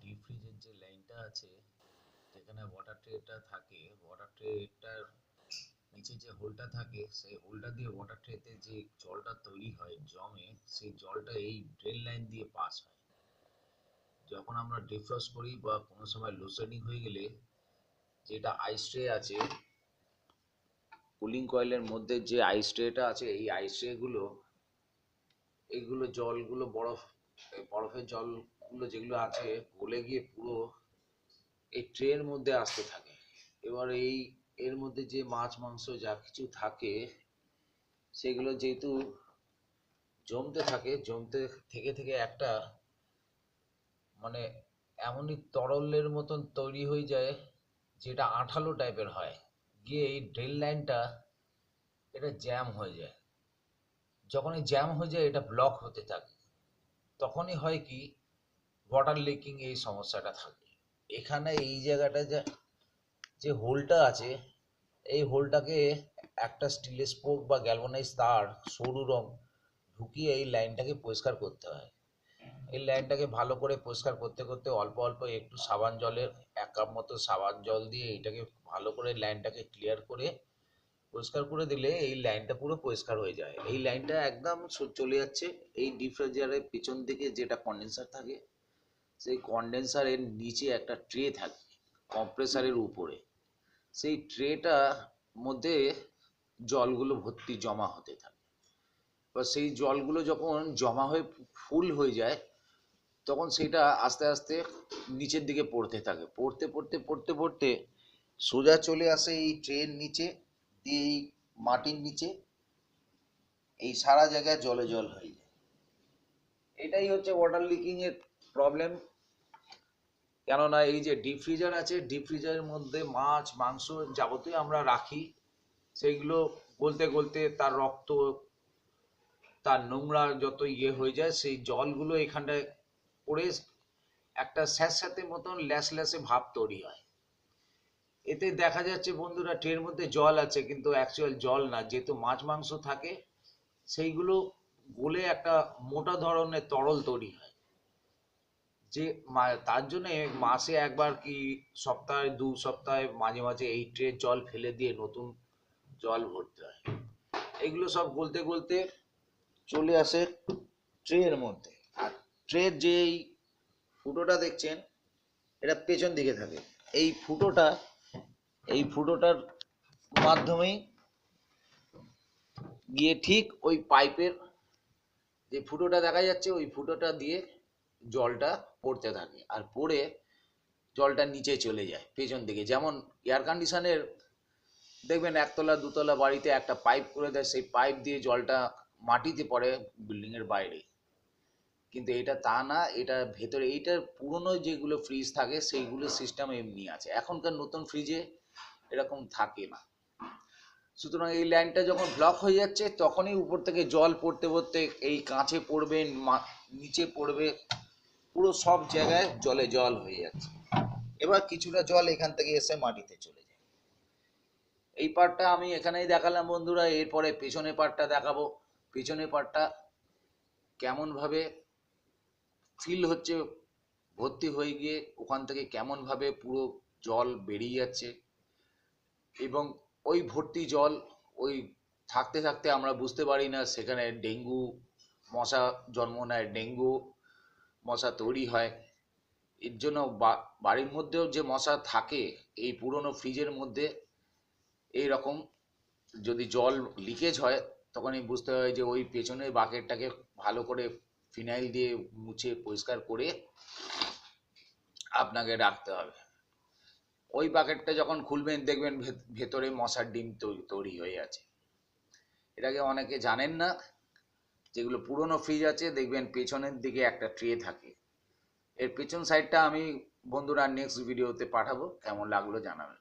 Deep ফ্রিজের যে লাইনটা আছে, যেখানে ওয়াটার ট্রেটা থাকে, ওয়াটার ট্রেটার নিচে যে হোলটা থাকে, সেই হোলটা দিয়ে ওয়াটার ট্রেতে যে জলটা তৈরি হয় জমে, সেই জলটা এই ড্রেন লাইন দিয়ে পাস হয়। যখন আমরা ডিফ্রস্ট করি বা কোনো সময় লোডশেডিং হয়ে গেলে, যেটা আইস ট্রে আছে, কুলিং কয়েলের মধ্যে যে আইস ট্রেটা আছে, এই আইস ট্রেগুলো, এইগুলো জলগুলো বরফের জলগুলো যেগুলো আছে গলে গিয়ে পুরো এই ট্রের মধ্যে আসতে থাকে। এবার এর মধ্যে যে মাছ মাংস যা কিছু থাকে, সেগুলো যেহেতু জমতে থাকে, জমতে থেকে থেকে একটা মানে এমনই তরলের মতন তৈরি হয়ে যায়, যেটা আঠালো টাইপের হয়, গিয়ে এই ড্রেন লাইনটা এটা জ্যাম হয়ে যায়। যখন এই জ্যাম হয়ে যায়, এটা ব্লক হতে থাকে, তখনই হয় কি, ওয়াটার লিকিং এই সমস্যাটা থাকে। এখানে এই জায়গাটা যে যে হোলটা আছে, এই হোলটাকে একটা স্টিলের স্পোক বা গ্যালভানাইজ তার সরু রং ঢুকিয়ে এই লাইনটাকে পরিষ্কার করতে হয়। এই লাইনটাকে ভালো করে পরিষ্কার করতে করতে অল্প অল্প একটু সাবান জলের 1 কাপ মতো সাবান জল দিয়ে এইটাকে ভালো করে লাইনটাকে ক্লিয়ার করে পরিষ্কার করে দিলে এই লাইনটা পুরো পরিষ্কার হয়ে যায়। এই লাইনটা একদম চলে যাচ্ছে এই ডিপ ফ্রিজারের পিছন দিকে যেটা কন্ডেন্সার থাকে, সেই কন্ডেন্সারের নিচে একটা ট্রে থাকে কম্প্রেসারের উপরে। সেই ট্রেটার মধ্যে জলগুলো ভর্তি জমা হতে থাকে। বা সেই জলগুলো যখন জমা হয়ে ফুল হয়ে যায়, তখন সেটা আস্তে আস্তে নিচের দিকে পড়তে থাকে, পড়তে পড়তে পড়তে পড়তে সোজা চলে আসে এই ট্রেন নিচে দিয়ে, এই মাটির নিচে এই সারা জায়গায় জলে জল হয়ে যায়। এটাই হচ্ছে ওয়াটার লিকিং এর প্রবলেম। কেননা এই যে ডিপ ফ্রিজার আছে, ডিপ ফ্রিজারের মধ্যে মাছ মাংস যাবতীয় আমরা রাখি, সেইগুলো গলতে গলতে তার রক্ত, তার নোংরা যত হয়ে যায়, সেই জলগুলো এখানটায় পড়ে একটা স্যাঁতস্যাঁতে মতন ল্যাসে ভাব তৈরি হয়। এতে দেখা যাচ্ছে বন্ধুরা, ট্রের মধ্যে জল আছে কিন্তু অ্যাকচুয়াল জল না, যেহেতু মাছ মাংস থাকে, সেইগুলো গলে একটা মোটা ধরনের তরল তৈরি হয়। যে তার জন্যে মাসে একবার কি সপ্তাহে 2 সপ্তাহে মাঝে মাঝে এই ট্রের জল ফেলে দিয়ে নতুন জল ভরতে হয়। এগুলো সব গলতে গলতে চলে আসে ট্রের মধ্যে। আর ট্রের যে এই ফুটোটা দেখছেন, এটা পেছন দিকে থাকে। এই ফুটোটার মাধ্যমেই গিয়ে ঠিক ওই পাইপের যে ফুটোটা দেখা যাচ্ছে, ওই ফুটোটা দিয়ে জলটা পড়তে থাকে, আর পড়ে জলটা নিচে চলে যায় পেছন দিকে। যেমন এয়ার কন্ডিশনের দেখবেন একতলা দুতলা বাড়িতে একটা পাইপ করে দেয়, সেই পাইপ দিয়ে জলটা মাটিতে পড়ে বিল্ডিংয়ের বাইরে। কিন্তু এটা তা না, এটা ভেতরে, এইটার পুরনো যেগুলো ফ্রিজ থাকে সেইগুলো সিস্টেম এমনি আছে, এখনকার নতুন ফ্রিজে এরকম থাকে না। সুতরাং এই লাইনটা যখন ব্লক হয়ে যাচ্ছে, তখনই উপর থেকে জল পড়তে পড়তে এই কাঁচে পড়বে, নিচে পড়বে, পুরো সব জায়গায় জলে জল হয়ে যাচ্ছে। এবার কিছুটা জল এখান থেকে এসে মাটিতে চলে যায়। এই পার্টটা আমি এখানেই দেখালাম বন্ধুরা, এরপরে পেছনের পার্টটা দেখাবো। পেছনের পার্টটা কেমন ভাবে ফিল হচ্ছে, ভর্তি হয়ে গিয়ে ওখান থেকে কেমন ভাবে পুরো জল বেরিয়ে যাচ্ছে, এবং ওই ভর্তি জল ওই থাকতে থাকতে আমরা বুঝতে পারি না সেখানে ডেঙ্গু মশা জন্ম নেয়, ডেঙ্গু মশা তৈরি হয়। এর জন্য বাড়ির মধ্যেও যে মশা থাকে এই পুরনো ফ্রিজের মধ্যে, এই রকম যদি জল লিকেজ হয়, তখনই বুঝতে হয় যে ওই পেছনের বাকেটটাকে ভালো করে ফিনাইল দিয়ে মুছে পরিষ্কার করে আপনাকে রাখতে হবে। ওই বাকেটটা যখন খুলবেন, দেখবেন ভেতরে মশার ডিম তৈরি হয়ে আছে। এটাকে অনেকে জানেন না। যেগুলো পুরনো ফ্রিজ আছে, দেখবেন পেছনের দিকে একটা ট্রে থাকে। এর পেছন সাইডটা আমি বন্ধুরা নেক্সট ভিডিওতে পাঠাবো, কেমন লাগলো জানাবেন।